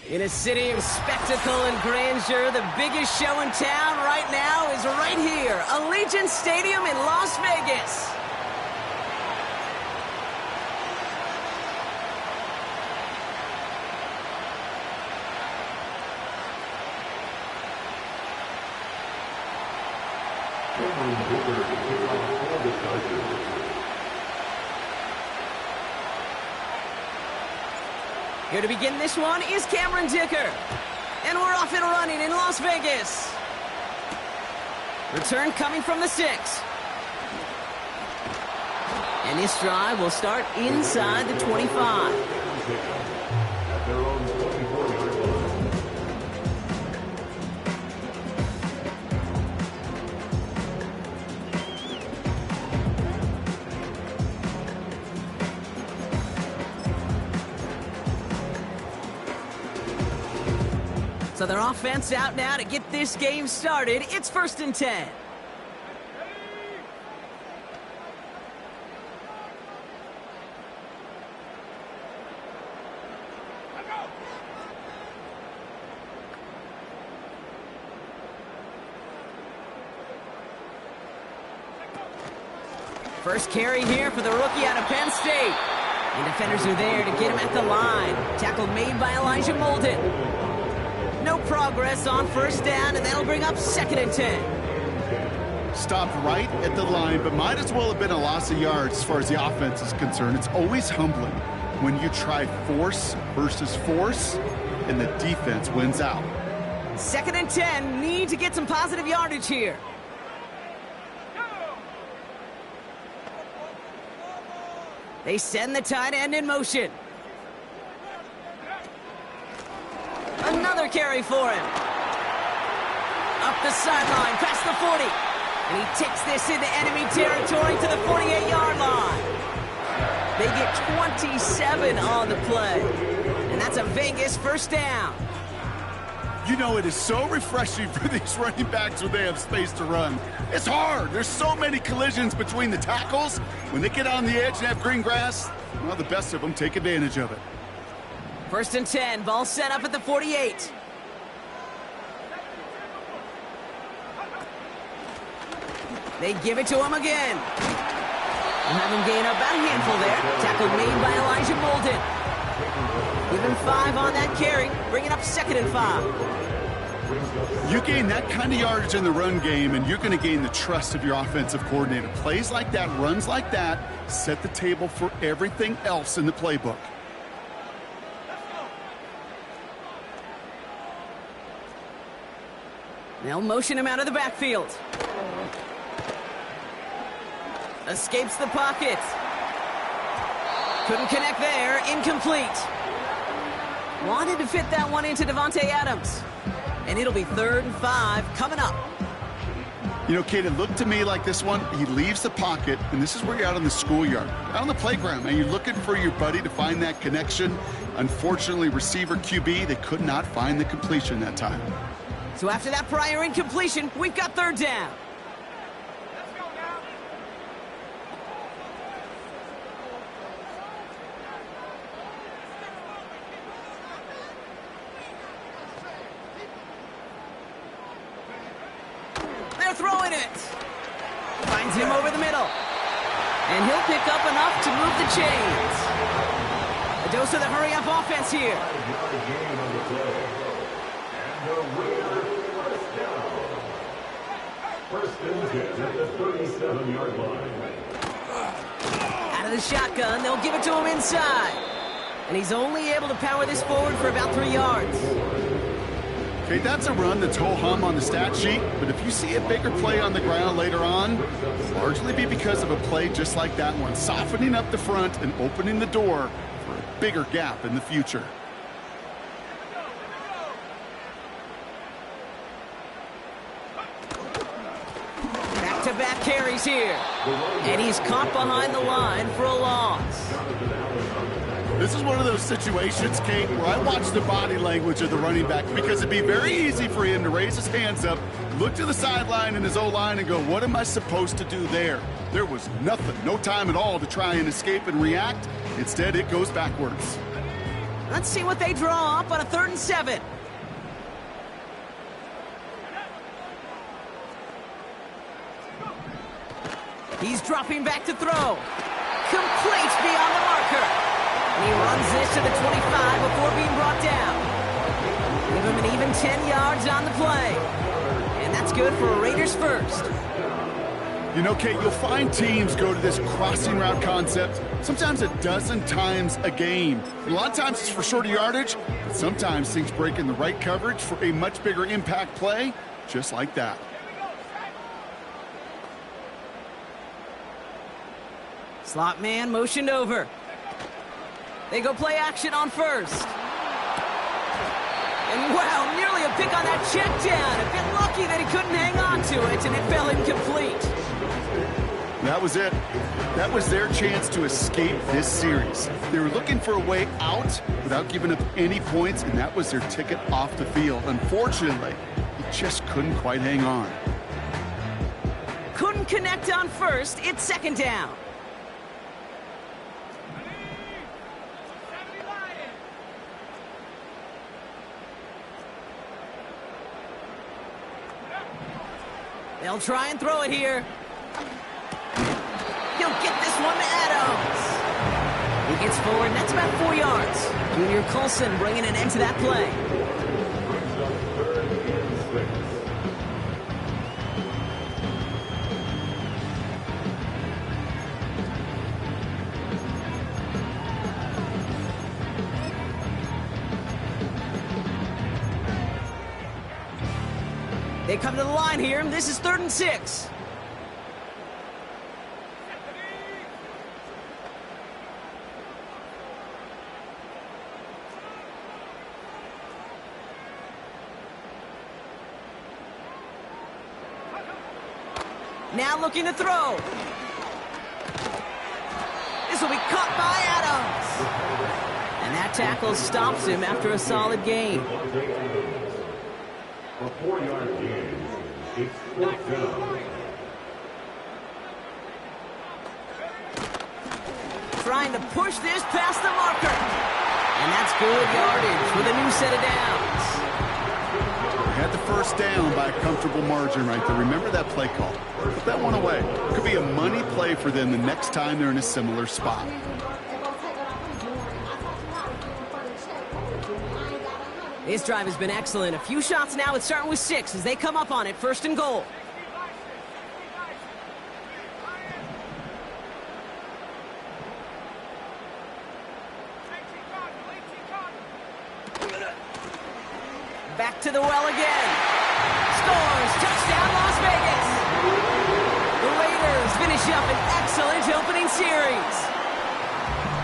In a city of spectacle and grandeur, the biggest show in town right now is right here, Allegiant Stadium in Las Vegas. Here to begin this one is Cameron Dicker. And we're off and running in Las Vegas. Return coming from the 6. And this drive will start inside the 25. So their offense out now to get this game started. It's 1st and 10. First carry here for the rookie out of Penn State. And defenders are there to get him at the line. Tackle made by Elijah Molden. No progress on 1st down, and that'll bring up 2nd and 10. Stopped right at the line, but might as well have been a loss of yards as far as the offense is concerned. It's always humbling when you try force versus force, and the defense wins out. 2nd and 10, need to get some positive yardage here. They send the tight end in motion. Another carry for him. Up the sideline, past the 40. And he takes this into enemy territory to the 48-yard line. They get 27 on the play. And that's a Vegas 1st down. You know, it is so refreshing for these running backs when they have space to run. It's hard. There's so many collisions between the tackles. When they get on the edge and have green grass, well, the best of them take advantage of it. 1st and 10, ball set up at the 48. They give it to him again. We'll have him gain about a handful there. Tackle made by Elijah Molden. Give him 5 on that carry, bringing up 2nd and 5. You gain that kind of yardage in the run game, and you're going to gain the trust of your offensive coordinator. Plays like that, runs like that, set the table for everything else in the playbook. They'll motion him out of the backfield. Escapes the pocket. Couldn't connect there. Incomplete. Wanted to fit that one into Davante Adams. And it'll be 3rd and 5 coming up. You know, Kate, it looked to me like this one, he leaves the pocket, and this is where you're out on the schoolyard, out on the playground, and you're looking for your buddy to find that connection. Unfortunately, receiver QB, they could not find the completion that time. So after that prior incompletion, we've got 3rd down. They're throwing it. Finds him over the middle. And he'll pick up enough to move the chains. A dose of the hurry-up offense here. Out of the shotgun, they'll give it to him inside. And he's only able to power this forward for about 3 yards. Okay, that's a run that's ho-hum on the stat sheet, but if you see a bigger play on the ground later on, largely be because of a play just like that one, softening up the front and opening the door for a bigger gap in the future. Back-to-back carries here. And he's caught behind the line for a loss. This is one of those situations, Kate, where I watch the body language of the running back because it'd be very easy for him to raise his hands up, look to the sideline and his O-line and go, what am I supposed to do there? There was nothing, no time at all to try and escape and react. Instead, it goes backwards. Let's see what they draw up on a 3rd and 7. He's dropping back to throw. Complete beyond the marker. And he runs this to the 25 before being brought down. Give him an even 10 yards on the play. And that's good for a Raiders first. You know, Kate, you'll find teams go to this crossing route concept sometimes a dozen times a game. A lot of times it's for shorter yardage, but sometimes things break in the right coverage for a much bigger impact play, just like that. Slot man motioned over. They go play action on first. And wow, nearly a pick on that check down. A bit lucky that he couldn't hang on to it, and it fell incomplete. That was it. That was their chance to escape this series. They were looking for a way out without giving up any points, and that was their ticket off the field. Unfortunately, he just couldn't quite hang on. Couldn't connect on first. It's 2nd down. They'll try and throw it here. He'll get this one to Adams. He gets forward, and that's about 4 yards. Junior Colson bringing an end to that play. They come to the line here, and this is 3rd and 6. Now looking to throw. This will be caught by Adams. And that tackle stops him after a solid gain. A 4-yard gain. It's 4th down. Trying to push this past the marker. And that's good yardage with a new set of downs. They had the first down by a comfortable margin right there. Remember that play call. Put that one away. It could be a money play for them the next time they're in a similar spot. This drive has been excellent. A few shots now. It's starting with 6 as they come up on it. 1st and goal. Back to the well again. Scores. Touchdown, Las Vegas. The Raiders finish up an excellent opening series.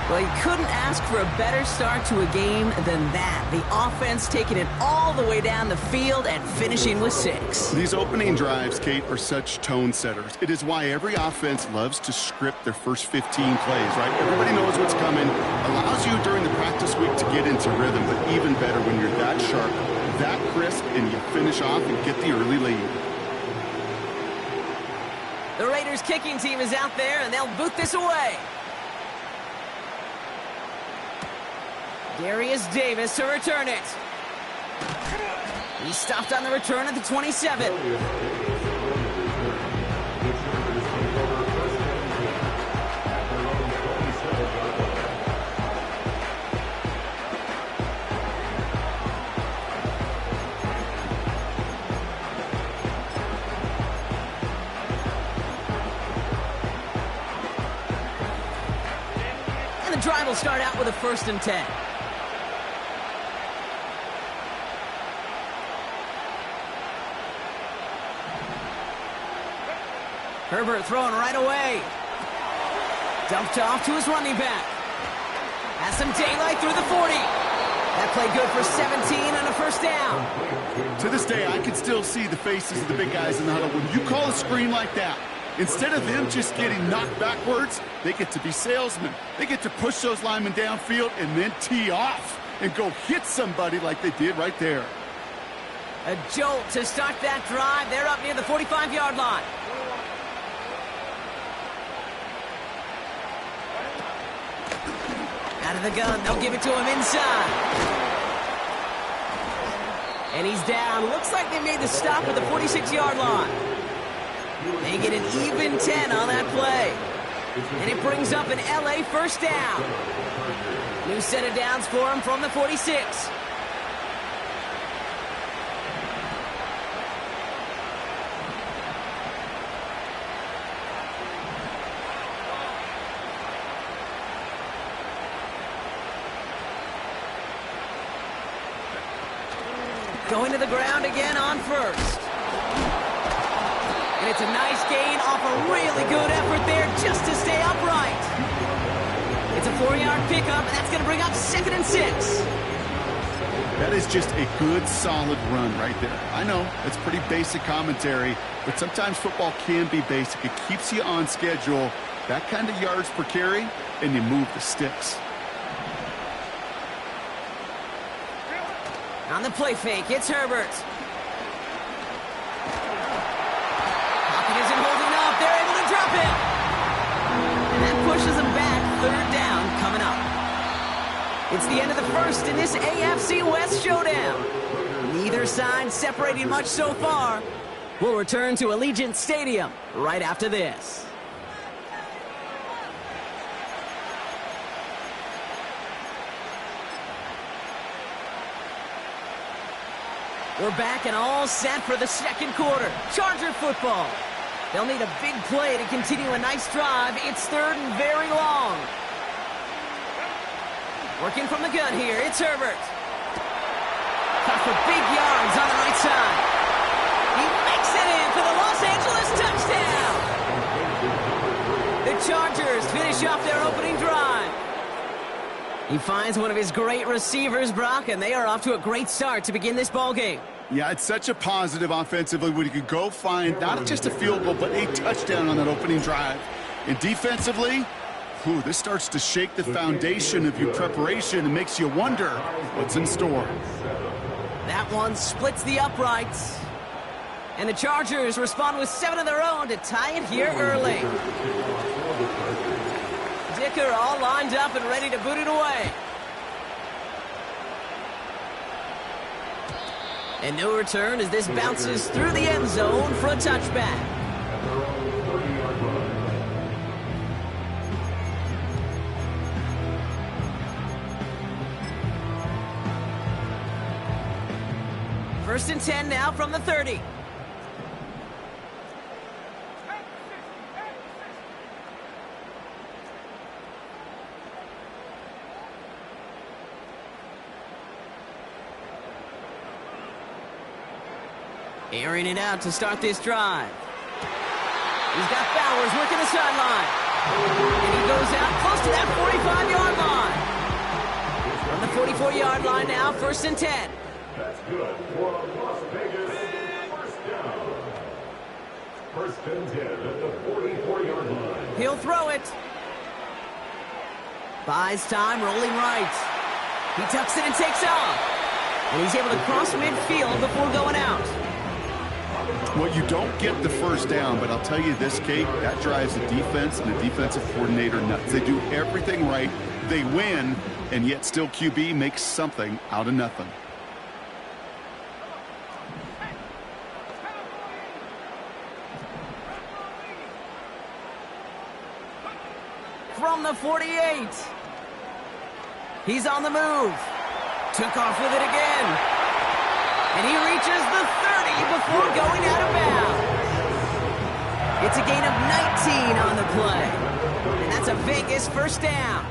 Well, you couldn't ask for a better start to a game than that. The offense taking it all the way down the field and finishing with 6. These opening drives, Kate, are such tone setters. It is why every offense loves to script their first 15 plays, right? Everybody knows what's coming. Allows you during the practice week to get into rhythm, but even better when you're that sharp, that crisp, and you finish off and get the early lead. The Raiders kicking team is out there, and they'll boot this away. Darius Davis to return it. He stopped on the return at the 27. And the drive will start out with a 1st and 10. Herbert throwing right away. Dumped off to his running back. Has some daylight through the 40. That play good for 17 and a 1st down. To this day, I can still see the faces of the big guys in the huddle. When you call a screen like that, instead of them just getting knocked backwards, they get to be salesmen. They get to push those linemen downfield and then tee off and go hit somebody like they did right there. A jolt to start that drive. They're up near the 45-yard line. Out of the gun, they'll give it to him inside. And he's down. Looks like they made the stop at the 46-yard line. They get an even 10 on that play. And it brings up an LA first down. New set of downs for him from the 46. Going to the ground again on first. And it's a nice gain off a really good effort there just to stay upright. It's a 4-yard pickup, and that's going to bring up 2nd and 6. That is just a good, solid run right there. I know, it's pretty basic commentary, but sometimes football can be basic. It keeps you on schedule, that kind of yards per carry, and you move the sticks. On the play fake, it's Herbert. Pocket isn't holding up. They're able to drop it. And that pushes them back. 3rd down coming up. It's the end of the first in this AFC West showdown. Neither side separating much so far. We'll return to Allegiant Stadium right after this. We're back and all set for the second quarter. Charger football. They'll need a big play to continue a nice drive. It's 3rd and very long. Working from the gun here, it's Herbert. Cut for big yards on the right side. He makes it in for the Los Angeles touchdown. The Chargers finish off their opening drive. He finds one of his great receivers, Brock, and they are off to a great start to begin this ball game. Yeah, it's such a positive offensively when you could go find not just a field goal, but a touchdown on that opening drive. And defensively, this starts to shake the foundation of your preparation and makes you wonder what's in store. That one splits the uprights. And the Chargers respond with 7 of their own to tie it here early. Dicker all lined up and ready to boot it away. And no return as this bounces through the end zone for a touchback. First and 10 now from the 30. Airing it out to start this drive. He's got Bowers working the sideline. And he goes out close to that 45-yard line. From the 44-yard line now, 1st and 10. That's good for Las Vegas. First down. 1st and 10 at the 44-yard line. He'll throw it. Buys time, rolling right. He tucks it and takes off. And he's able to cross midfield before going out. Well, you don't get the first down, but I'll tell you this, Kate, that drives the defense and the defensive coordinator nuts. They do everything right. They win, and yet still QB makes something out of nothing. From the 48. He's on the move. Took off with it again. And he reaches the 30 before going out of bounds. It's a gain of 19 on the play. And that's a Vegas first down.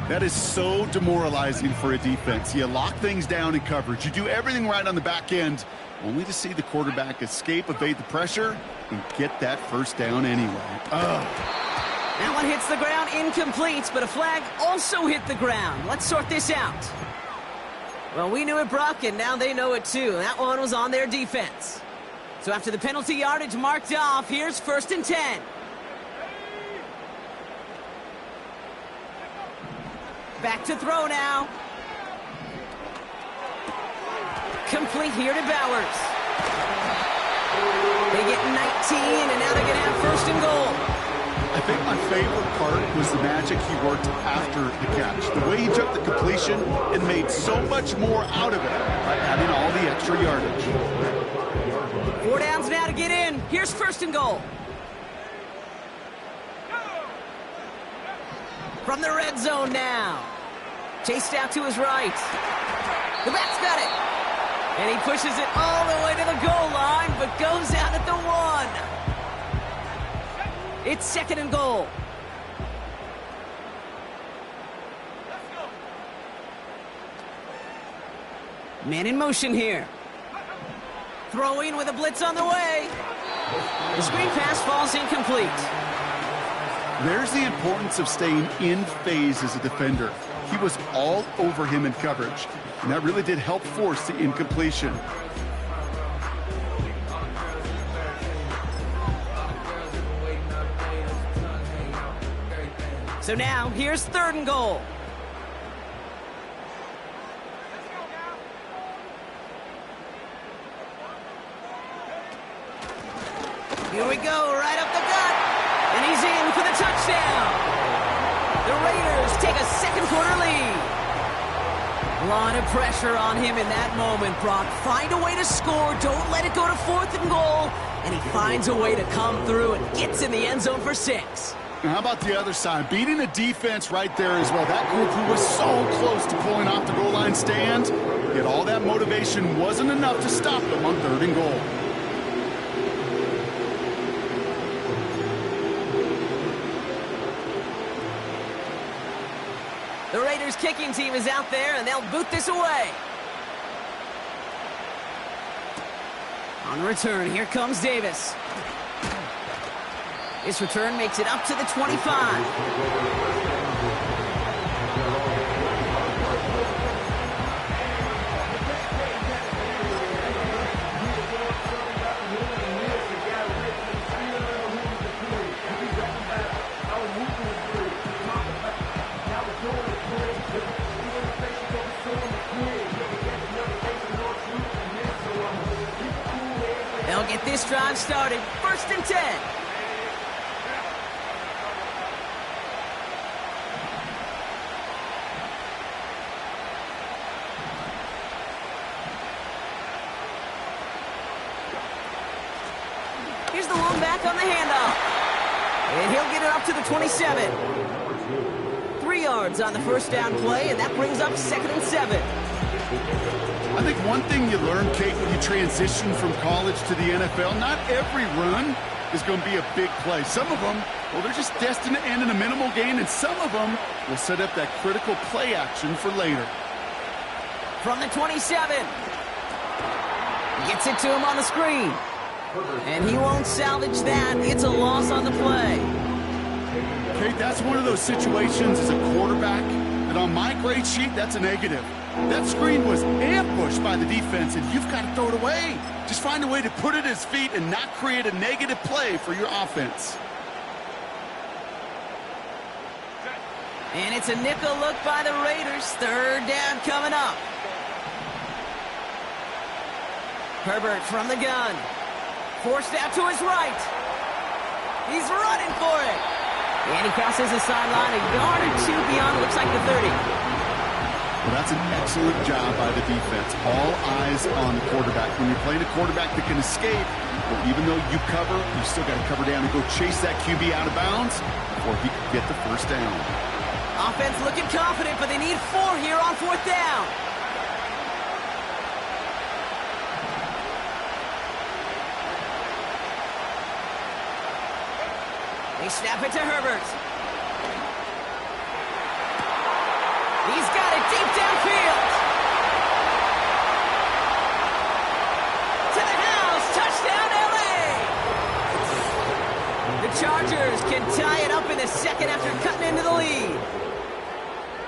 That is so demoralizing for a defense. You lock things down in coverage. You do everything right on the back end, only to see the quarterback escape, evade the pressure, and get that first down anyway. Ugh. That one hits the ground incomplete, but a flag also hit the ground. Let's sort this out. Well, we knew it, Brock, and now they know it too. That one was on their defense. So after the penalty yardage marked off, here's 1st and 10. Back to throw now. Complete here to Bowers. They get 19, and now they're going to have 1st and goal. I think my favorite part was the magic he worked after the catch. The way he took the completion and made so much more out of it by adding all the extra yardage. 4 downs now to get in. Here's 1st and goal. From the red zone now. Chased out to his right. The back's got it. And he pushes it all the way to the goal line, but goes out at the 1. It's 2nd and goal. Man in motion here. Throwing with a blitz on the way. The screen pass falls incomplete. There's the importance of staying in phase as a defender. He was all over him in coverage, and that really did help force the incompletion. So now, here's 3rd and goal. Here we go, right up the gut. And he's in for the touchdown. The Raiders take a 2nd quarter lead. A lot of pressure on him in that moment, Brock. Find a way to score. Don't let it go to 4th and goal. And he finds a way to come through and gets in the end zone for 6. Now, how about the other side? Beating the defense right there as well. That group who was so close to pulling off the goal line stand, yet all that motivation wasn't enough to stop them on 3rd and goal. The Raiders kicking team is out there, and they'll boot this away. On return, here comes Davis. This return makes it up to the 25. They'll get this drive started. 1st and 10. Here's the long back on the handoff. And he'll get it up to the 27. 3 yards on the 1st down play, and that brings up 2nd and 7. I think one thing you learn, Kate, when you transition from college to the NFL, not every run is going to be a big play. Some of them, well, they're just destined to end in a minimal gain, and some of them will set up that critical play action for later. From the 27. Gets it to him on the screen. And he won't salvage that. It's a loss on the play. Kate, that's one of those situations as a quarterback that on my grade sheet, that's a negative. That screen was ambushed by the defense, and you've got to throw it away. Just find a way to put it at his feet and not create a negative play for your offense. And it's a nickel look by the Raiders. 3rd down coming up. Herbert from the gun. Forced out to his right. He's running for it. And he crosses the sideline a yard or 2 beyond, looks like the 30. Well, that's an excellent job by the defense. All eyes on the quarterback. When you're playing a quarterback that can escape, well, even though you cover, you still got to cover down and go chase that QB out of bounds before he can get the 1st down. Offense looking confident, but they need 4 here on 4th down. They snap it to Herbert. He's got it deep downfield. To the house. Touchdown, LA. The Chargers can tie it up in the 2nd after cutting into the lead.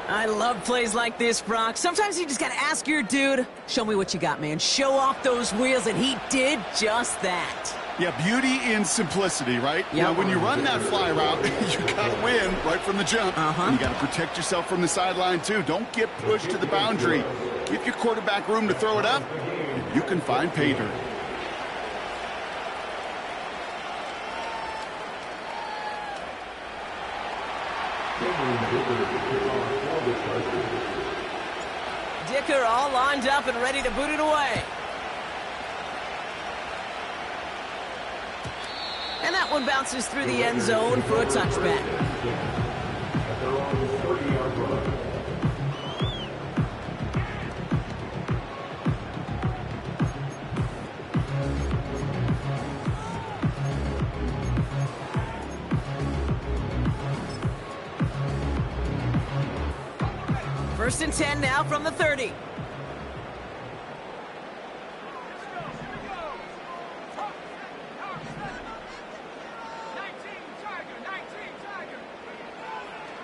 I love plays like this, Brock. Sometimes you just got to ask your dude, show me what you got, man. Show off those wheels, and he did just that. Yeah, beauty in simplicity, right? Yep. Now, when you run that fly route, you got to win right from the jump. And you got to protect yourself from the sideline, too. Don't get pushed to the boundary. Give your quarterback room to throw it up, and you can find pay dirt. Dicker all lined up and ready to boot it away. And that one bounces through the end zone for a touchback. First and 10 now from the 30.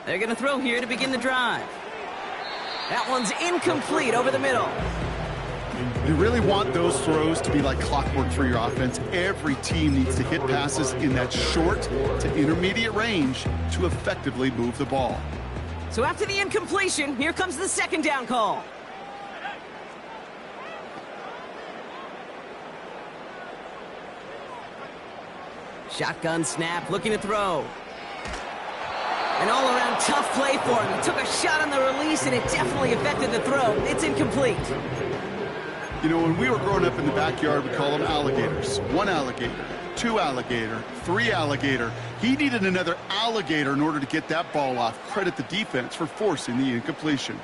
They're going to throw here to begin the drive. That one's incomplete over the middle. You really want those throws to be like clockwork for your offense. Every team needs to hit passes in that short to intermediate range to effectively move the ball. So after the incompletion, here comes the second down call. Shotgun snap, looking to throw. An all-around tough play for him. He took a shot on the release, and it definitely affected the throw. It's incomplete. You know, when we were growing up in the backyard, we call them alligators. One alligator, two alligator, three alligator. He needed another alligator in order to get that ball off. Credit the defense for forcing the incompletion.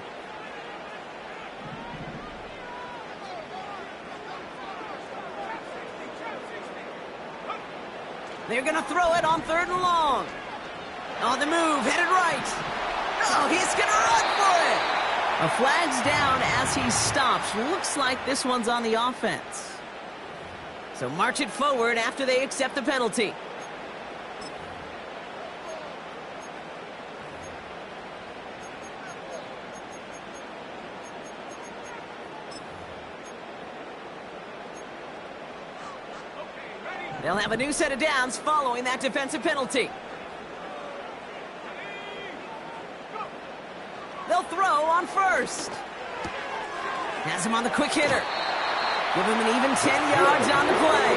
They're going to throw it on 3rd and long. On the move, headed right. Oh, he's going to run for it. A flag's down as he stops. Looks like this one's on the offense. So march it forward after they accept the penalty. They'll have a new set of downs following that defensive penalty. They'll throw on 1st. Has him on the quick hitter. Give him an even 10 yards on the play.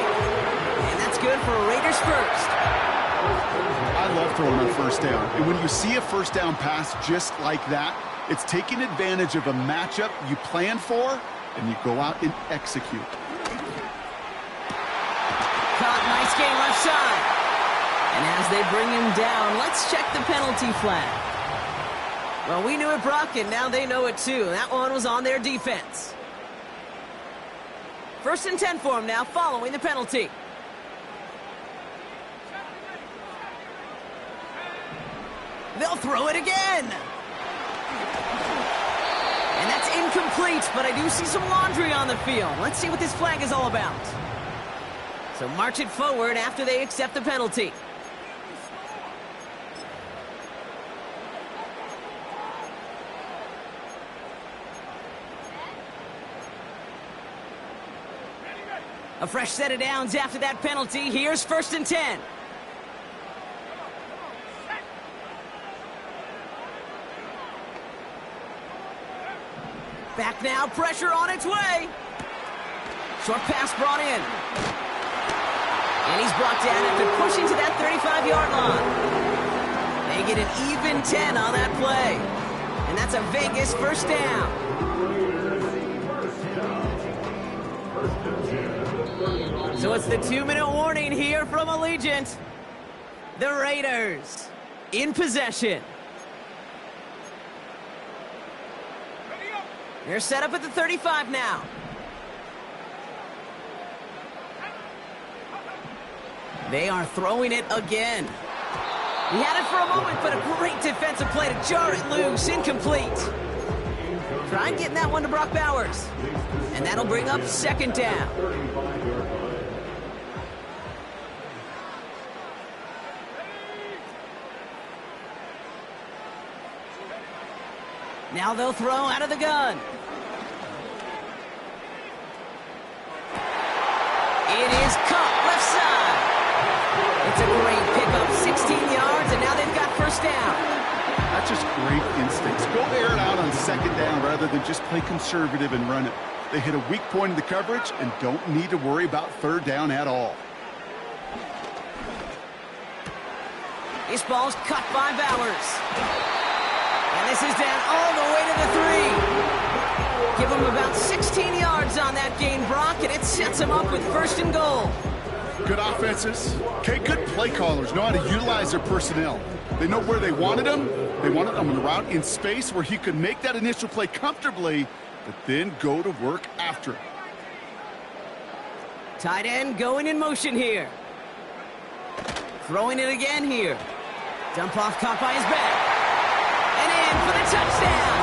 And that's good for Raiders first. I love throwing on 1st down. And when you see a 1st down pass just like that, it's taking advantage of a matchup you plan for, and you go out and execute. Caught, nice game left side. And as they bring him down, let's check the penalty flag. Well, we knew it, Brock, and now they know it too. That one was on their defense. 1st and 10 for him now, following the penalty. They'll throw it again. And that's incomplete, but I do see some laundry on the field. Let's see what this flag is all about. So march it forward after they accept the penalty. A fresh set of downs after that penalty. Here's 1st and 10. Back now, pressure on its way. Short pass brought in. And he's brought down after pushing to that 35-yard line. They get an even 10 on that play. And that's a Vegas 1st down. So it's the 2-minute warning here from Allegiant. The Raiders in possession. They're set up at the 35 now. They are throwing it again. He had it for a moment, but a great defensive play to jar it loose. Incomplete. Try getting that one to Brock Bowers. And that'll bring up 2nd down. Now they'll throw out of the gun. It is caught left side. It's a great pickup, 16 yards, and now they've got 1st down. That's just great instincts. Go air it out on 2nd down rather than just play conservative and run it. They hit a weak point in the coverage and don't need to worry about 3rd down at all. This ball's cut by Bowers. And this is down all the way to the 3. Give him about 16 yards on that gain, Brock, and it sets him up with 1st and goal. Good offenses. Okay, good play callers know how to utilize their personnel. They know where they wanted them. They wanted them on the route in space where he could make that initial play comfortably, but then go to work after it. Tight end going in motion here. Throwing it again here. Dump off caught by his back. And in for the touchdown.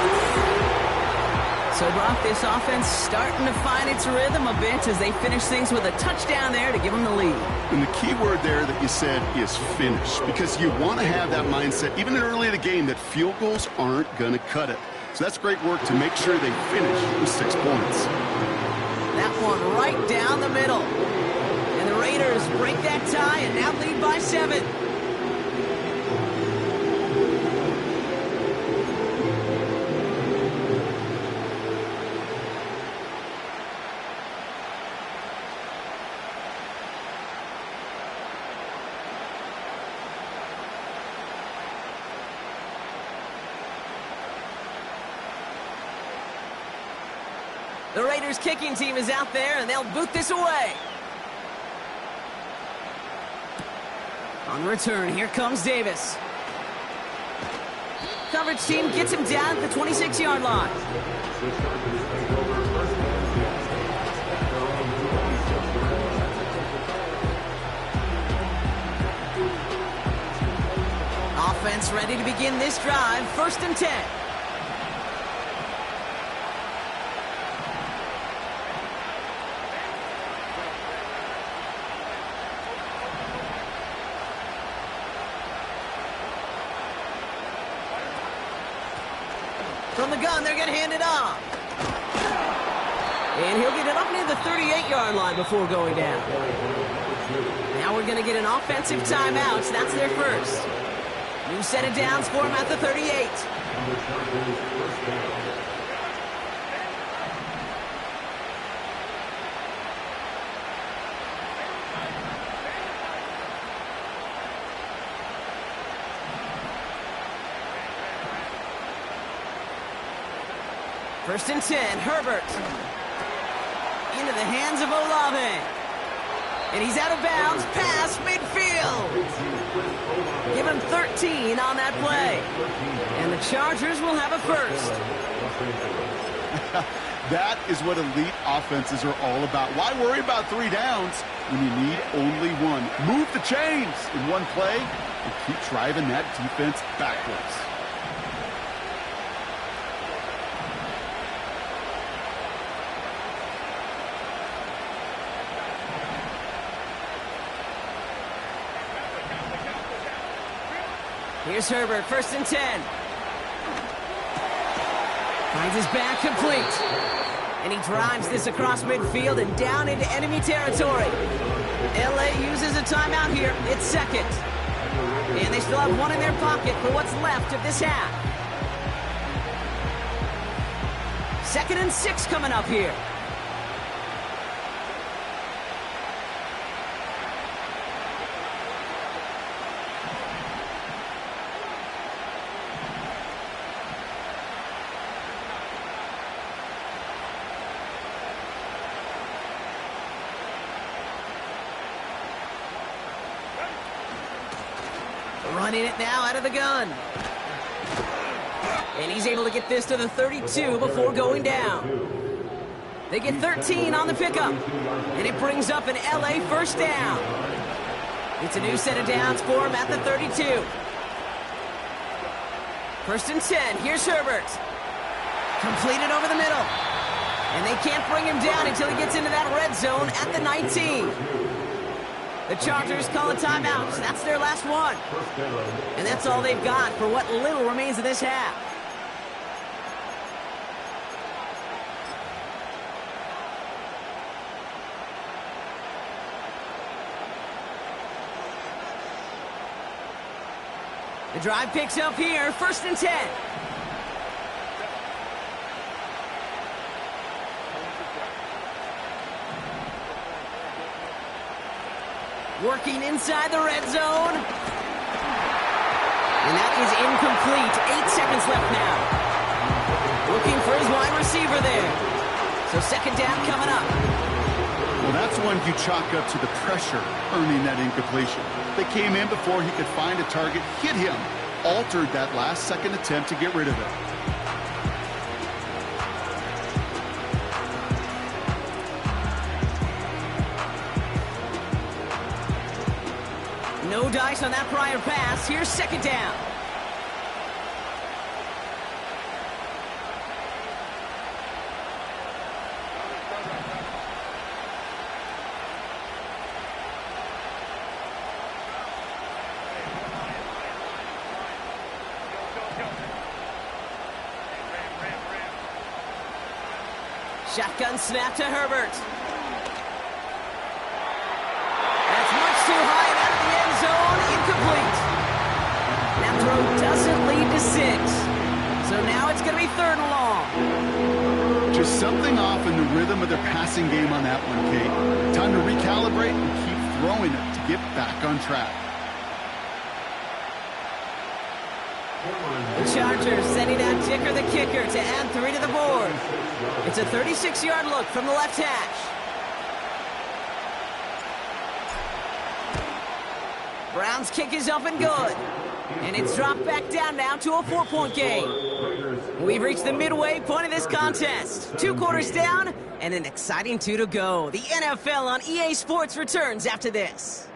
So, Brock, this offense starting to find its rhythm a bit as they finish things with a touchdown there to give them the lead. And the key word there that you said is finish, because you want to have that mindset, even early in the game, that field goals aren't going to cut it. So that's great work to make sure they finish with 6 points. That one right down the middle. And the Raiders break that tie and now lead by 7. The Raiders kicking team is out there, and they'll boot this away. On return, here comes Davis. Coverage team gets him down at the 26-yard line. Offense ready to begin this drive, 1st and 10. From the gun, they're going to hand it off. And he'll get it up near the 38-yard line before going down. Now we're going to get an offensive timeout. That's their first. New set of downs for him at the 38. First and 10, Herbert. Into the hands of Olave. And he's out of bounds, pass midfield. Give him 13 on that play. And the Chargers will have a first. That is what elite offenses are all about. Why worry about 3 downs when you need only 1? Move the chains in one play and keep driving that defense backwards. Here's Herbert, 1st and 10. Finds his back complete. And he drives this across midfield and down into enemy territory. LA uses a timeout here. It's 2nd. And they still have 1 in their pocket for what's left of this half. 2nd and 6 coming up here. Running it now out of the gun. And he's able to get this to the 32 before going down. They get 13 on the pickup. And it brings up an LA first down. It's a new set of downs for him at the 32. 1st and 10. Here's Herbert. Completed over the middle. And they can't bring him down until he gets into that red zone at the 19. The Chargers call a timeout. That's their last one. And that's all they've got for what little remains of this half. The drive picks up here, 1st and 10. Working inside the red zone. And that is incomplete. 8 seconds left now. Looking for his wide receiver there. So second down coming up. Well, that's one you chalk up to the pressure earning that incompletion. They came in before he could find a target, hit him, altered that last-second attempt to get rid of it. No dice on that prior pass. Here's second down. Shotgun snap to Herbert. That's much too high and out of the end zone. Incomplete. That throw doesn't lead to 6. So now it's going to be 3rd and long. Just something off in the rhythm of their passing game on that one, Kate. Time to recalibrate and keep throwing it to get back on track. The Chargers sending out Dicker the kicker to add 3 to the board. It's a 36-yard look from the left hash. Browns kick is up and good. And it's dropped back down now to a 4-point game. We've reached the midway point of this contest. 2 quarters down and an exciting 2 to go. The NFL on EA Sports returns after this.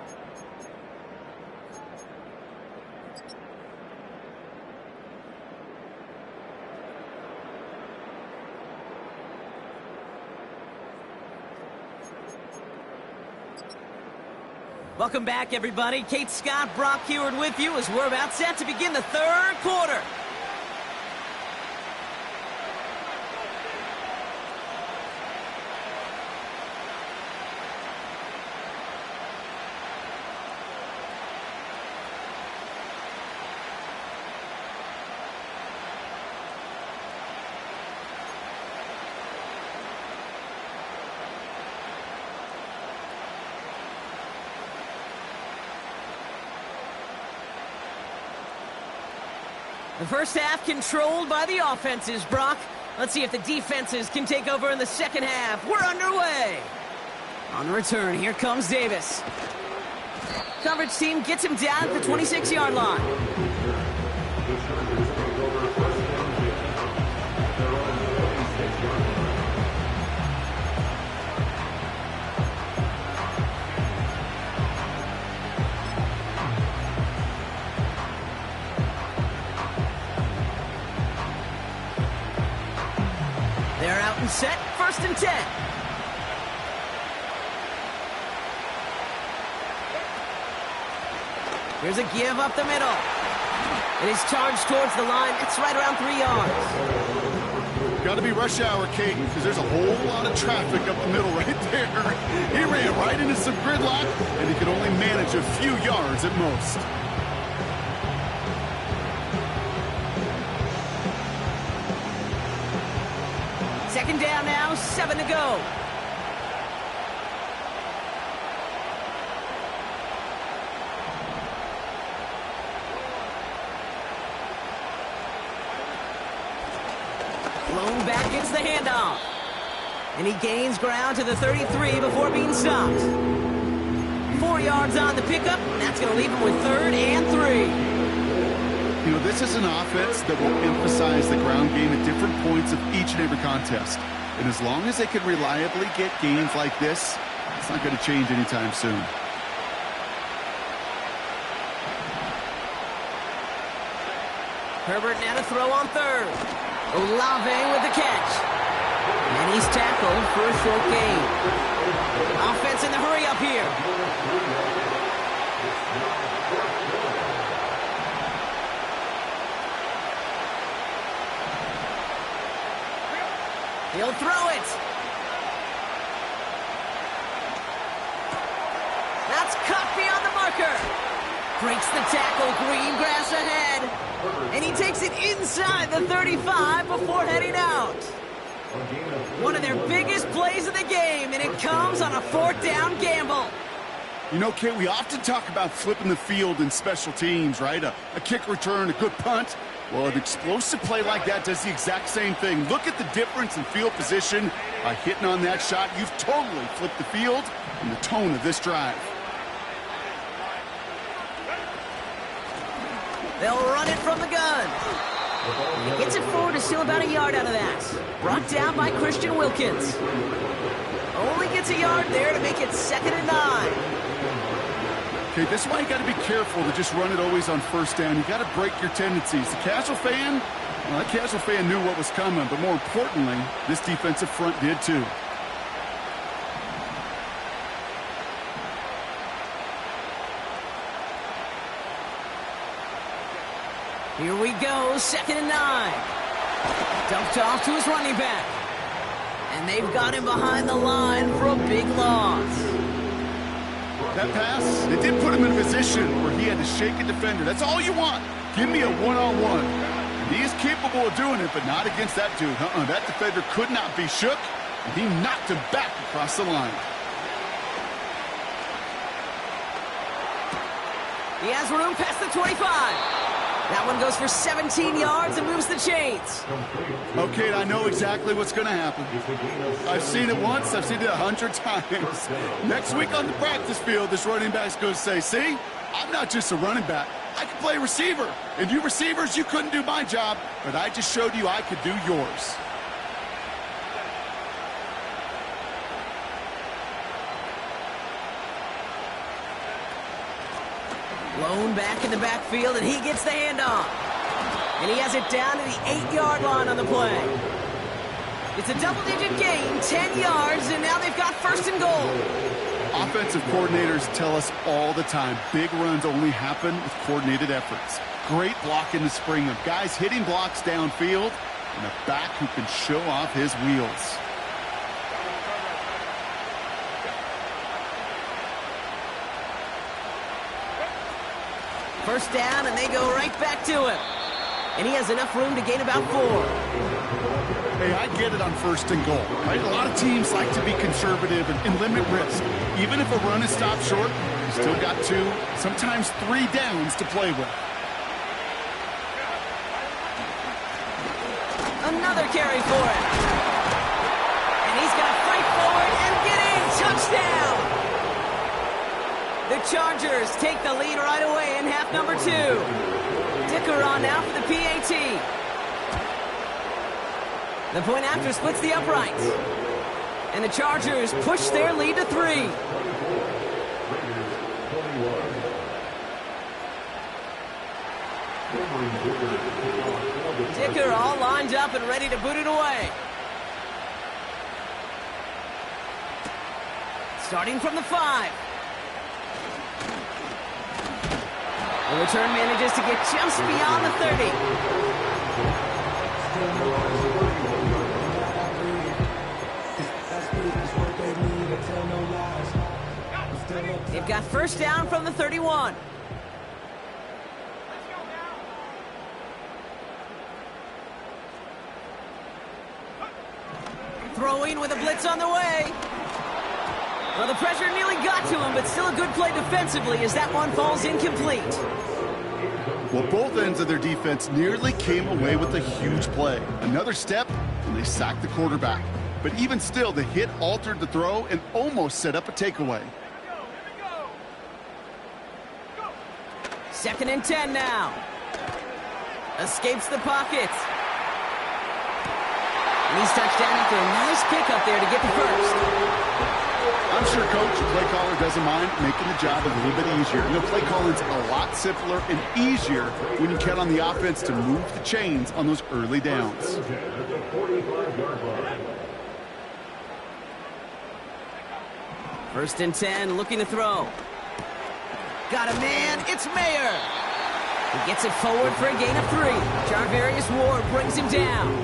Welcome back, everybody. Kate Scott, Brock Huard with you as we're about set to begin the 3rd quarter. The first half controlled by the offenses, Brock. Let's see if the defenses can take over in the second half. We're underway. On the return, here comes Davis. Coverage team gets him down at the 26-yard line. They're out and set, 1st and 10. Here's a give up the middle. It is charged towards the line. It's right around 3 yards. Got to be rush hour, Kate, because there's a whole lot of traffic up the middle right there. He ran right into some gridlock, and he could only manage a few yards at most. Second down now, 7 to go. Blown back gets the handoff. And he gains ground to the 33 before being stopped. 4 yards on the pickup, and that's going to leave him with 3rd and 3. You know, this is an offense that will emphasize the ground game at different points of each and every contest. And as long as they can reliably get gains like this, it's not going to change anytime soon. Herbert now to throw on 3rd. Olave with the catch. And he's tackled for a short gain. Offense in the hurry up here. He'll throw it. That's caught beyond the marker. Breaks the tackle, green grass ahead. And he takes it inside the 35 before heading out. One of their biggest plays of the game, and it comes on a 4th down gamble. You know, Kate, we often talk about flipping the field in special teams, right? A kick return, a good punt. Well, an explosive play like that does the exact same thing. Look at the difference in field position. By hitting on that shot, you've totally flipped the field and the tone of this drive. They'll run it from the gun. He gets it forward to steal about a yard out of that. Brought down by Christian Wilkins. Only gets a yard there to make it 2nd and 9. Okay, this is why you got to be careful to just run it always on first down. You got to break your tendencies. The casual fan, well, that casual fan knew what was coming, but more importantly, this defensive front did too. Here we go, 2nd and 9. Dumped off to his running back. And they've got him behind the line for a big loss. That pass, it did put him in a position where he had to shake a defender. That's all you want. Give me a one-on-one. And he is capable of doing it, but not against that dude. That defender could not be shook, and he knocked him back across the line. He has room past the 25. That one goes for 17 yards and moves the chains. Okay, I know exactly what's going to happen. I've seen it once. I've seen it 100 times. Next week on the practice field, this running back's going to say, see, I'm not just a running back. I can play receiver. And you receivers, you couldn't do my job, but I just showed you I could do yours. Blown back in the backfield, and he gets the handoff. And he has it down to the 8-yard line on the play. It's a double-digit gain, 10 yards, and now they've got 1st and goal. Offensive coordinators tell us all the time, big runs only happen with coordinated efforts. Great block in the spring of guys hitting blocks downfield, and a back who can show off his wheels. First down, and they go right back to him. And he has enough room to gain about 4. Hey, I get it on 1st and goal, right? A lot of teams like to be conservative and limit risk. Even if a run is stopped short, you still got 2, sometimes 3 downs to play with. Another carry for him. And he's going to fight forward and get in. Touchdown! The Chargers take the lead right away in half number 2. Dicker on now for the PAT. The point after splits the uprights. And the Chargers push their lead to 3. Dicker all lined up and ready to boot it away. Starting from the 5. The return manages to get just beyond the 30. They've got 1st down from the 31. Throwing with a blitz on the way. Well, the pressure nearly got to him, but still a good play defensively as that one falls incomplete. Well, both ends of their defense nearly came away with a huge play. Another step, and they sacked the quarterback. But even still, the hit altered the throw and almost set up a takeaway. 2nd and 10 now. Escapes the pocket. And he's touched down after a nice pickup there to get the 1st. I'm sure Coach, the play caller, doesn't mind making the job a little bit easier. You know, play calling's a lot simpler and easier when you count on the offense to move the chains on those early downs. 1st and 10, looking to throw. Got a man, it's Mayer. He gets it forward for a gain of 3. Jarvarius Ward brings him down.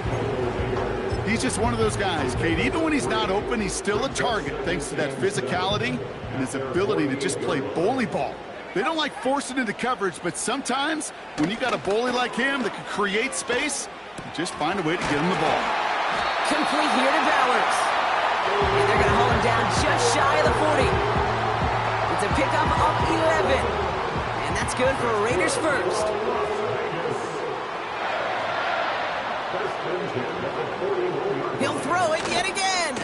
He's just one of those guys, Kate. Even when he's not open, he's still a target thanks to that physicality and his ability to just play bully ball. They don't like forcing into coverage, but sometimes when you got a bully like him that can create space, you just find a way to get him the ball. Complete here to Bowers. And they're going to hold him down just shy of the 40. It's a pickup of 11. And that's good for Raiders first. He'll throw it yet again.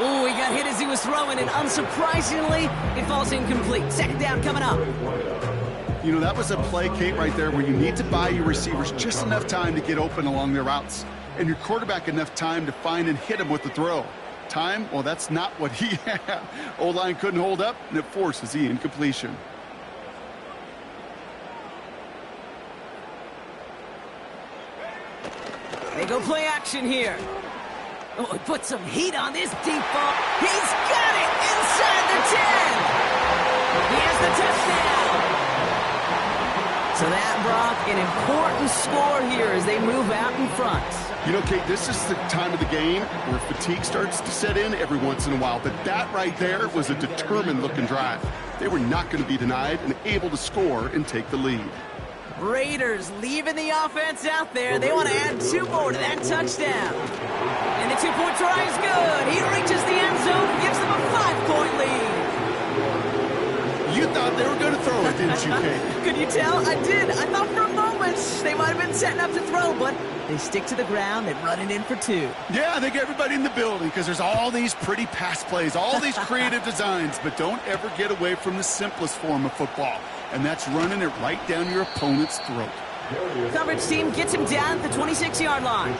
Ooh, he got hit as he was throwing, and unsurprisingly, it falls incomplete. Second down coming up. You know, that was a play, Kate, right there where you need to buy your receivers just enough time to get open along their routes, and your quarterback enough time to find and hit him with the throw. Time, well, that's not what he had. O-line couldn't hold up, and it forces the incompletion. They go play action here. Oh, he put some heat on this deep ball. He's got it inside the 10. He has the touchdown. So that, Brock, an important score here as they move out in front. You know, Kate, this is the time of the game where fatigue starts to set in every once in a while. But that right there was a determined-looking drive. They were not going to be denied and able to score and take the lead. Raiders leaving the offense out there. They want to add 2 more to that touchdown. And the 2-point try is good. He reaches the end zone, gives them a 5-point lead. You thought they were going to throw it, didn't you, Kate? Could you tell? I did. I thought for a moment they might have been setting up to throw, but they stick to the ground and run it in for 2. Yeah, I think everybody in the building, because there's all these pretty pass plays, all these creative designs, but don't ever get away from the simplest form of football, and that's running it right down your opponent's throat. Coverage team gets him down at the 26-yard line.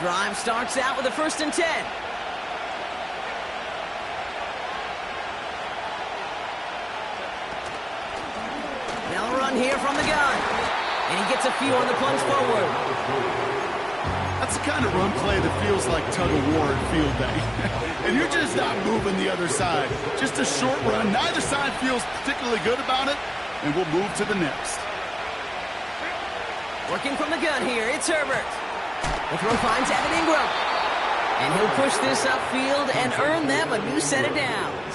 Drive starts out with a 1st and 10. They'll run here from the gun. And he gets a few on the plunge forward. That's the kind of run play that feels like tug-of-war at field day. And you're just not moving the other side. Just a short run. Neither side feels particularly good about it. And we'll move to the next. Working from the gun here, it's Herbert. The throw finds Evan Ingram. And he'll push this upfield and earn them a new set of downs.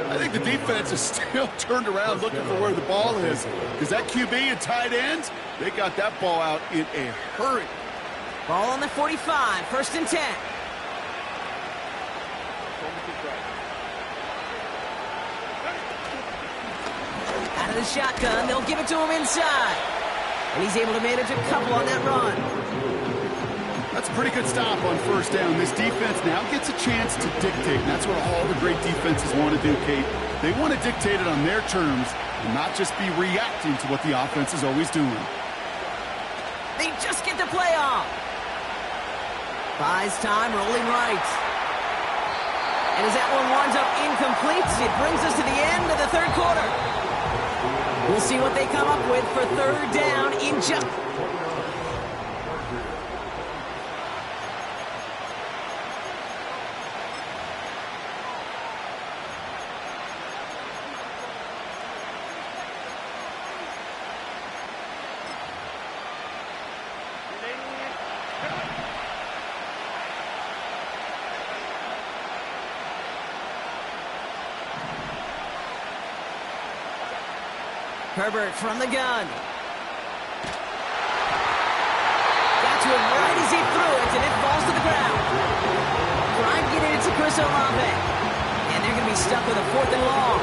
I think the defense is still turned around looking for where the ball is. Because that QB and tight ends, they got that ball out in a hurry. Ball on the 45, 1st and 10. Out of the shotgun, they'll give it to him inside. And he's able to manage a couple on that run. That's a pretty good stop on 1st down. This defense now gets a chance to dictate. And that's what all the great defenses want to do, Kate. They want to dictate it on their terms and not just be reacting to what the offense is always doing. They just get the play off. Buys time, rolling right. And as that one winds up incomplete, it brings us to the end of the 3rd quarter. We'll see what they come up with for 3rd down in just... Herbert from the gun. Got to him right as he threw it, and it falls to the ground. Trying to get it to Chris Olave. And they're going to be stuck with a 4th and long.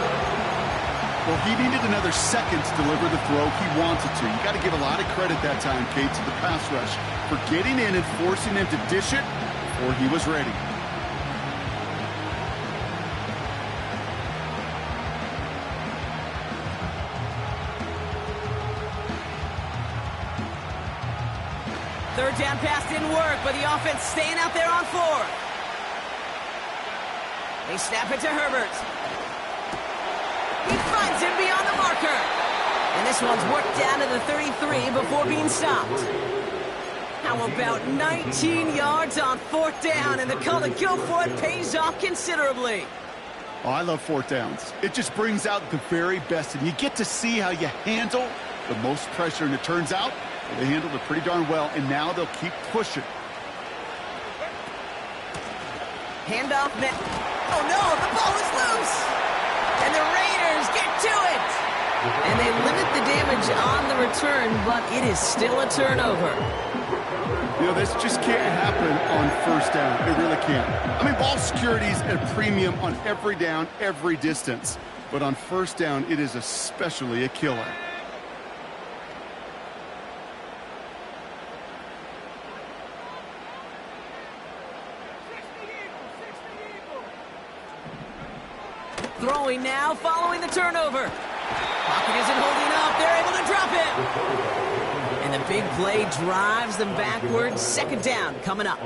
Well, he needed another second to deliver the throw he wanted to. You got to give a lot of credit that time, Kate, to the pass rush for getting in and forcing him to dish it before he was ready. Third down pass didn't work, but the offense staying out there on 4th. They snap it to Herbert. He finds him beyond the marker. And this one's worked down to the 33 before being stopped. How about 19 yards on 4th down, and the call to go for it pays off considerably. Oh, I love 4th downs. It just brings out the very best, and you get to see how you handle the most pressure, and it turns out they handled it pretty darn well, and now they'll keep pushing. Handoff net. Oh, no, the ball is loose. And the Raiders get to it. And they limit the damage on the return, but it is still a turnover. You know, this just can't happen on first down. It really can't. I mean, ball security is at a premium on every down, every distance. But on first down, it is especially a killer. Throwing now, following the turnover. Pocket isn't holding up. They're able to drop it. And the big play drives them backwards. Second down coming up.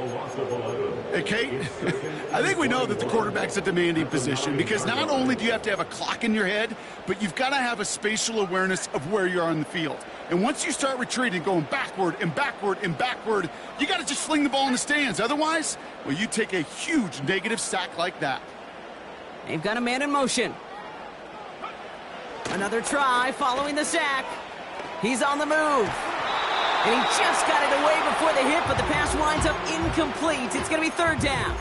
Hey, Kate, I think we know that the quarterback's a demanding position because not only do you have to have a clock in your head, but you've got to have a spatial awareness of where you are on the field. And once you start retreating, going backward and backward and backward, you got to just fling the ball in the stands. Otherwise, well, you take a huge negative sack like that. They've got a man in motion. Another try following the sack. He's on the move. And he just got it away before the hit, but the pass winds up incomplete. It's going to be third down.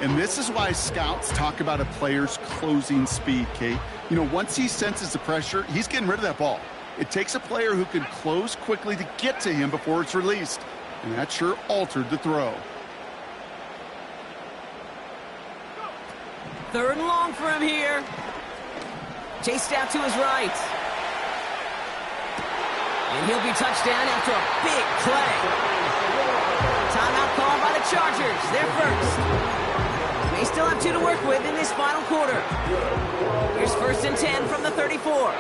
And this is why scouts talk about a player's closing speed, Kate. You know, once he senses the pressure, he's getting rid of that ball. It takes a player who can close quickly to get to him before it's released. And that sure altered the throw. Third and long for him here. Chased out to his right. And he'll be touchdown after a big play. Timeout called by the Chargers. They're first. They still have 2 to work with in this final quarter. Here's first and 10 from the 34.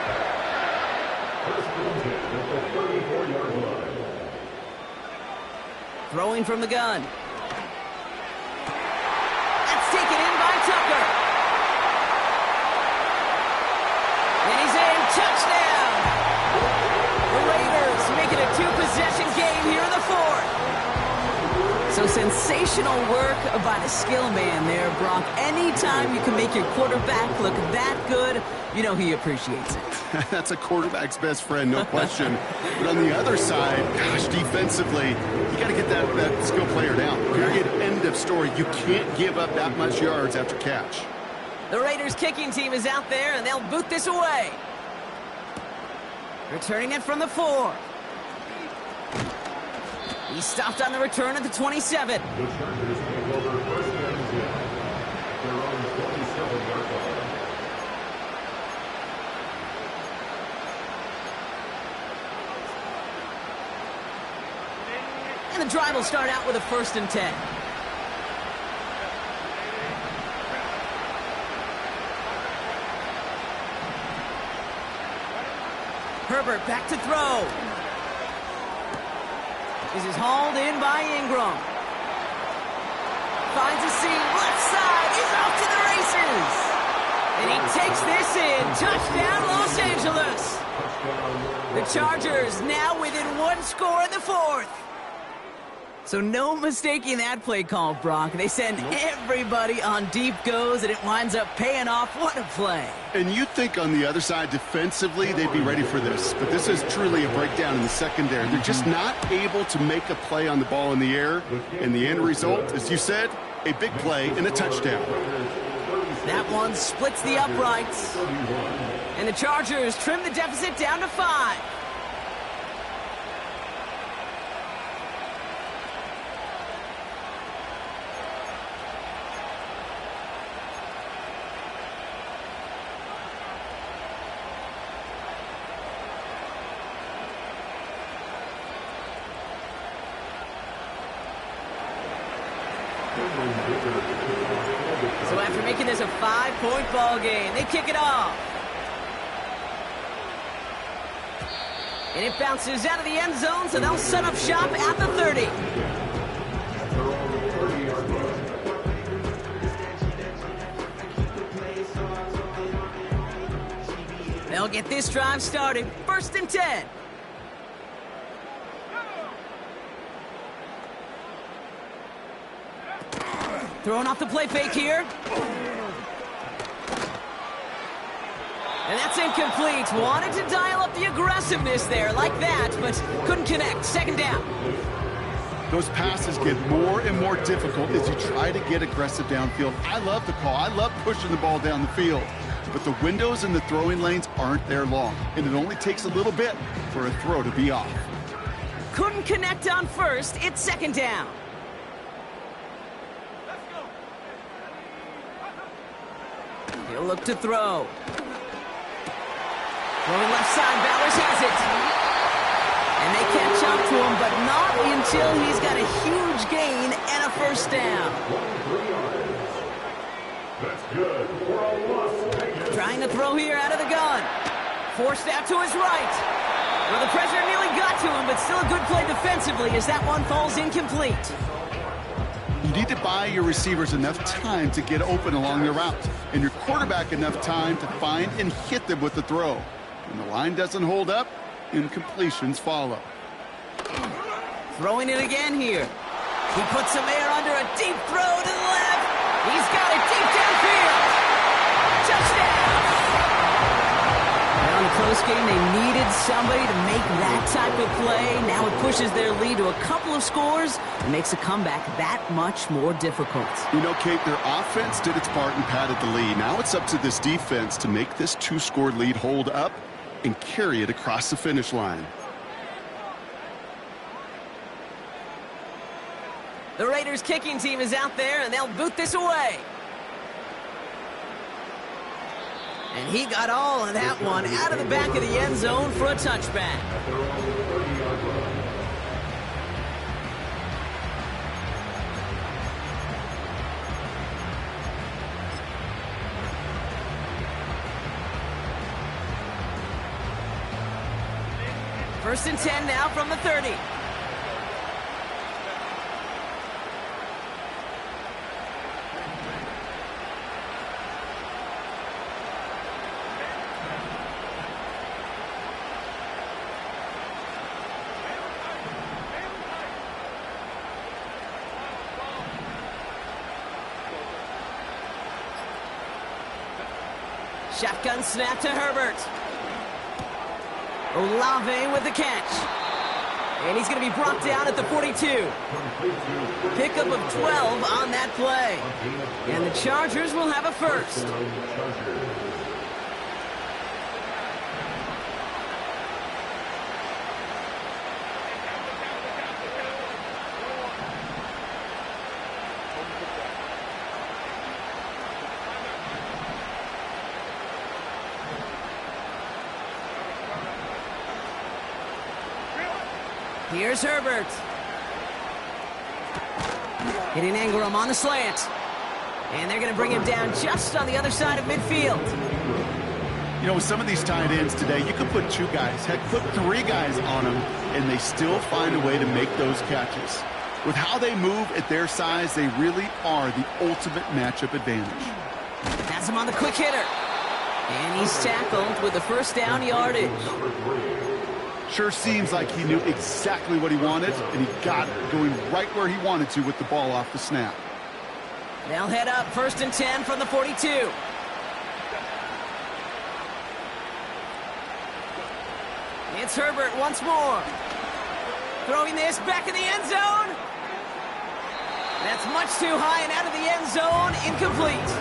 Throwing from the gun. That's taken in by Tucker. And he's in. Touchdown. The Raiders make it a 2-possession game here in the fourth. So sensational work by the skill man there, Brock. Anytime you can make your quarterback look that good, you know he appreciates it. That's a quarterback's best friend, no question. But on the other side, gosh, defensively, you got to get that skill player down. Period. End of story. You can't give up that much yards after catch. The Raiders kicking team is out there, and they'll boot this away. Returning it from the 4. He stopped on the return at the 27. The Chargers take over first and 10. They're on the 27-yard line. And the drive will start out with a first and 10. Herbert back to throw. This is hauled in by Ingram. Finds a seam, left side, he's off to the races. And he takes this in, touchdown Los Angeles. The Chargers now within 1 score in the fourth. So no mistaking that play call, Brock. They send everybody on deep goes, and it winds up paying off. What a play. And you'd think on the other side, defensively, they'd be ready for this. But this is truly a breakdown in the secondary. They're just not able to make a play on the ball in the air. And the end result, as you said, a big play and a touchdown. That one splits the uprights. And the Chargers trim the deficit down to 5. So after making this a 5-point ball game, they kick it off. And it bounces out of the end zone, so they'll set up shop at the 30. They'll get this drive started. First and 10. Throwing off the play fake here. And that's incomplete. Wanted to dial up the aggressiveness there like that, but couldn't connect. Second down. Those passes get more and more difficult as you try to get aggressive downfield. I love the call. I love pushing the ball down the field. but the windows in the throwing lanes aren't there long, and it only takes a little bit for a throw to be off. Couldn't connect on first. It's second down. He'll look to throw. Throwing left side, Bowers has it. And they catch up to him, but not until he's got a huge gain and a first down. That's good for a Las Vegas. Trying to throw here out of the gun. Forced out to his right. Well, the pressure nearly got to him, but still a good play defensively as that one falls incomplete. You need to buy your receivers enough time to get open along the route, and your quarterback enough time to find and hit them with the throw. When the line doesn't hold up, incompletions follow. Throwing it again here. He puts some air under a deep throw to the left. He's got it deep downfield. Touchdown! Now in a close game, they needed somebody to make that type of play. Now it pushes their lead to a couple of scores and makes a comeback that much more difficult. You know, Kate, their offense did its part and padded the lead. Now it's up to this defense to make this two-score lead hold up and carry it across the finish line. The Raiders kicking team is out there, and they'll boot this away. And he got all of that one out of the back of the end zone for a touchback. First and 10 now from the 30. Shotgun snap to Herbert. Olave with the catch. And he's going to be brought down at the 42. Pickup of 12 on that play. And the Chargers will have a first. Here's Herbert. Hitting Ingram on the slant. And they're going to bring him down just on the other side of midfield. You know, with some of these tight ends today, you could put 2 guys, heck, put 3 guys on them, and they still find a way to make those catches. With how they move at their size, they really are the ultimate matchup advantage. Has him on the quick hitter. And he's tackled with the first down yardage. Sure seems like he knew exactly what he wanted, and he got it, going right where he wanted to with the ball off the snap. They'll head up first and 10 from the 42. It's Herbert once more. Throwing this back in the end zone. That's much too high and out of the end zone. Incomplete.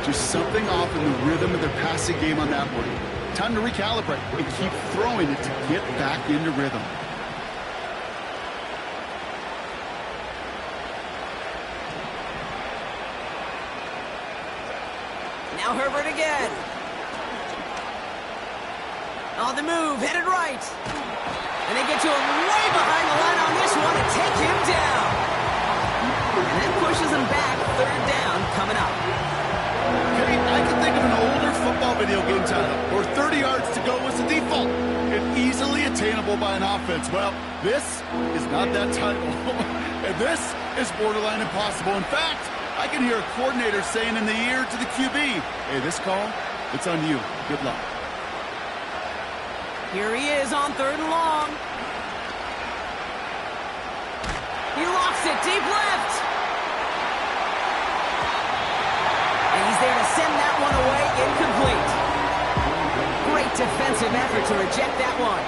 Just something off in the rhythm of their passing game on that one. Time to recalibrate and keep throwing it to get back into rhythm. Now Herbert again. On the move, headed right. And they get to him way behind the line on this one and take him down. And that pushes him back. Third down coming up. Okay, I can think of an older football video game title where 30 yards to go was the default and easily attainable by an offense. Well, this is not that title. And this is borderline impossible. In fact, I can hear a coordinator saying in the ear to the QB, hey, this call, it's on you. Good luck. Here he is on third and long. He lofts it deep left. And he's there to send that one away incomplete. Great defensive effort to reject that one.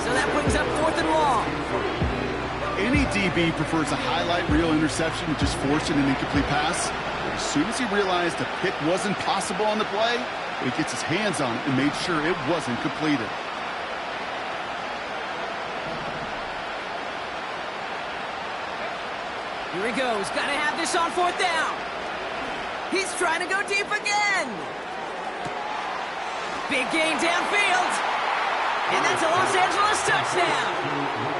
So that brings up fourth and long. Any DB prefers a highlight reel interception to just forcing an incomplete pass. As soon as he realized a pick wasn't possible on the play, he gets his hands on it and made sure it wasn't completed. Here he goes. Got to have this on 4th down. He's trying to go deep again. Big gain downfield. And that's a Los Angeles touchdown.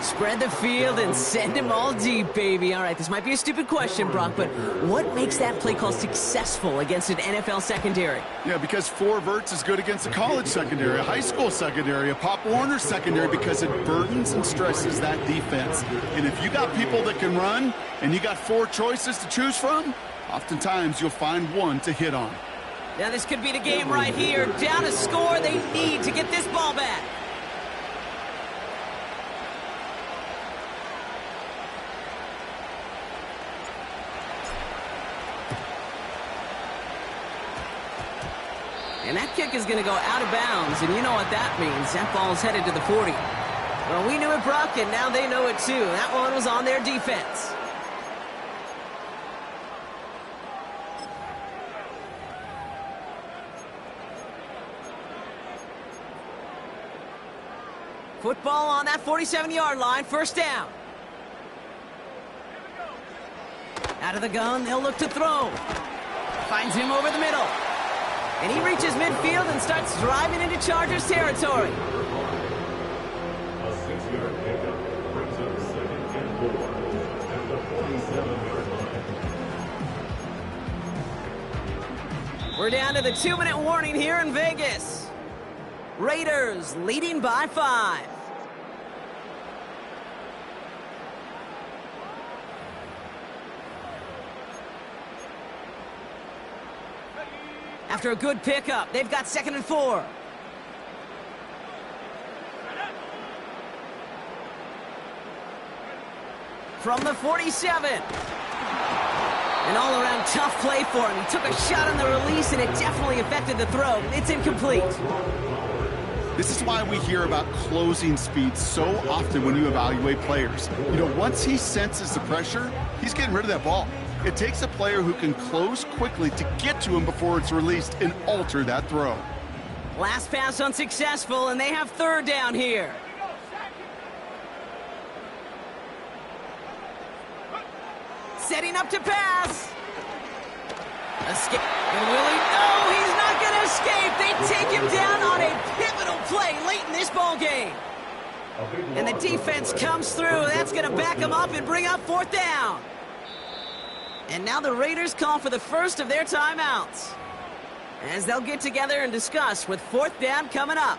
Spread the field and send him all deep, baby. All right, this might be a stupid question, Brock, but what makes that play call successful against an NFL secondary? Yeah, because 4 verts is good against a college secondary, a high school secondary, a Pop Warner secondary, because it burdens and stresses that defense. And if you got people that can run and you got 4 choices to choose from, oftentimes you'll find one to hit on. Now this could be the game right here. Down a score, they need to get this ball back. And that kick is going to go out of bounds, and you know what that means. That ball's headed to the 40. Well, we knew it, Brock, and now they know it too. That one was on their defense. Football on that 47-yard line, 1st down. Out of the gun, they'll look to throw. Finds him over the middle. And he reaches midfield and starts driving into Chargers territory. A 6-yard pickup brings up 2nd and 4 at the 47-yard line. We're down to the 2-minute warning here in Vegas. Raiders leading by 5. After a good pickup, they've got 2nd and 4. From the 47. An all-around tough play for him. He took a shot on the release, and it definitely affected the throw. It's incomplete. This is why we hear about closing speed so often when you evaluate players. You know, once he senses the pressure, he's getting rid of that ball. It takes a player who can close quickly to get to him before it's released and alter that throw. Last pass unsuccessful, and they have 3rd down here. Setting up to pass. Escape. And will he? No, he's not going to escape. They take him down on a pivotal play late in this ball game. And the defense comes through. That's going to back him up and bring up 4th down. And now the Raiders call for the first of their timeouts, as they'll get together and discuss with 4th down coming up.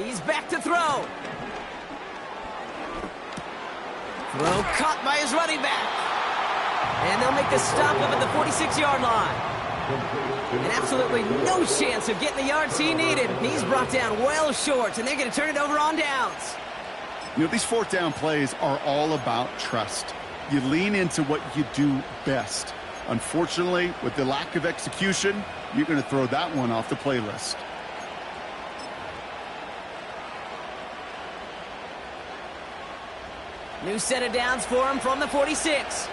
He's back to throw. Throw caught by his running back. And they'll make the stop up at the 46-yard line. And absolutely no chance of getting the yards he needed. He's brought down well short, and they're going to turn it over on downs. You know, these 4th down plays are all about trust. You lean into what you do best. Unfortunately, with the lack of execution, you're going to throw that one off the playlist. New set of downs for him from the 46.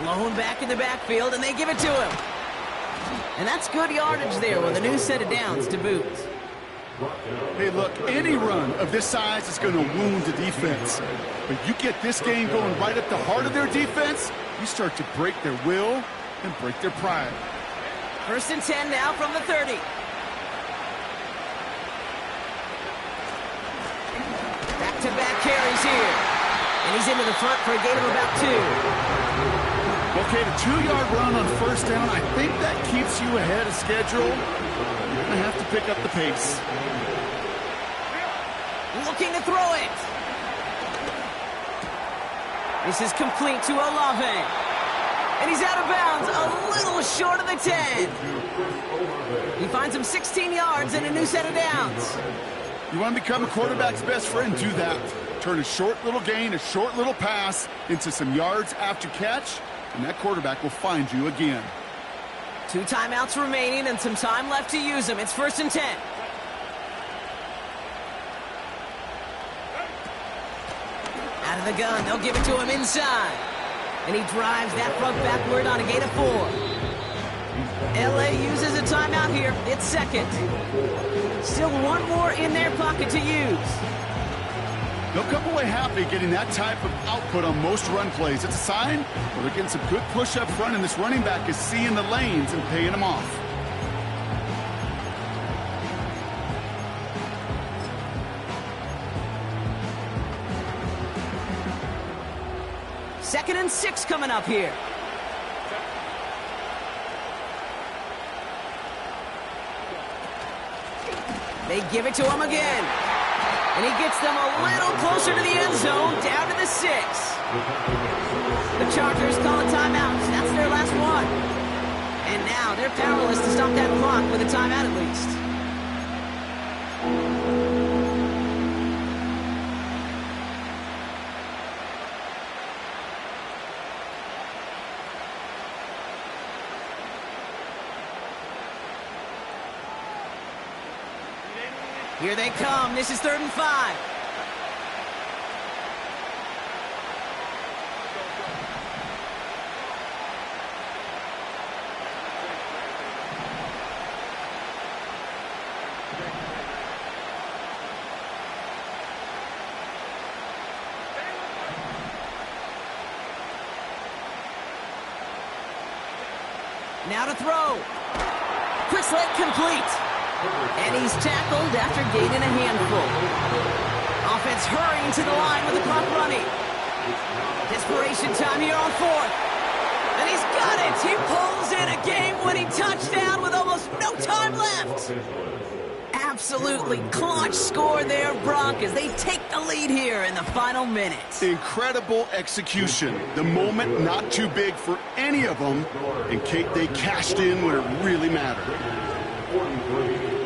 Lone back in the backfield, and they give it to him. And that's good yardage there with a new set of downs to boot. Hey, look, any run of this size is going to wound the defense. But you get this game going right at the heart of their defense, you start to break their will and break their pride. 1st and 10 now from the 30. Back-to-back carries here. And he's into the front for a gain of about 2. Okay, the 2-yard run on 1st down, I think that keeps you ahead of schedule. You're going to have to pick up the pace. Looking to throw it. This is complete to Olave. And he's out of bounds, a little short of the 10. He finds him 16 yards and a new set of downs. You want to become a quarterback's best friend, do that. Turn a short little gain, a short little pass into some yards after catch, and that quarterback will find you again. 2 timeouts remaining and some time left to use them. It's 1st and 10. Out of the gun, they'll give it to him inside. And he drives that front backward on a gain of 4. LA uses a timeout here. It's 2nd. Still one more in their pocket to use. They'll come away happy getting that type of output on most run plays. It's a sign where they're getting some good push up front, and this running back is seeing the lanes and paying them off. Second and 6 coming up here. They give it to him again. And he gets them a little closer to the end zone, down to the 6. The Chargers call a timeout. That's their last one. And now they're powerless to stop that clock with a timeout at least. Here they come. This is 3rd and 5. Now to throw. Quick slant complete. And he's tackled after gaining a handful. Offense hurrying to the line with the clock running. Desperation time here on 4th. And he's got it. He pulls in a game-winning touchdown with almost no time left. Absolutely clutch score there, Brock, as they take the lead here in the final minutes. Incredible execution. The moment not too big for any of them, and Kate, they cashed in when it really mattered. 43.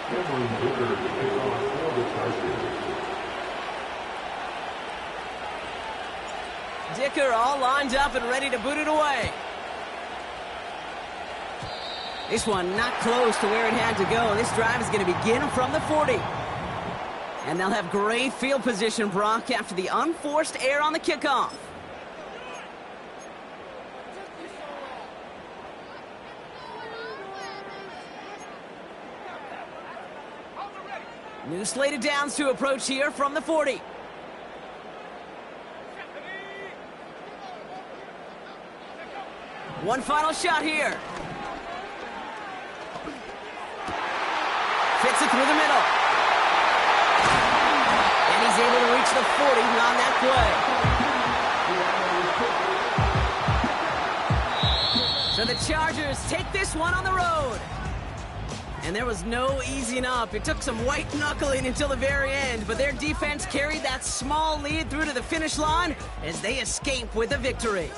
Cameron Booker to kick off for the Chargers. Dicker all lined up and ready to boot it away. This one not close to where it had to go. This drive is going to begin from the 40. And they'll have great field position, Brock, after the unforced error on the kickoff. New slated downs to approach here from the 40. One final shot here. Fits it through the middle. And he's able to reach the 40 on that play. So the Chargers take this one on the road. And there was no easing up. It took some white knuckling until the very end, but their defense carried that small lead through to the finish line as they escape with a victory.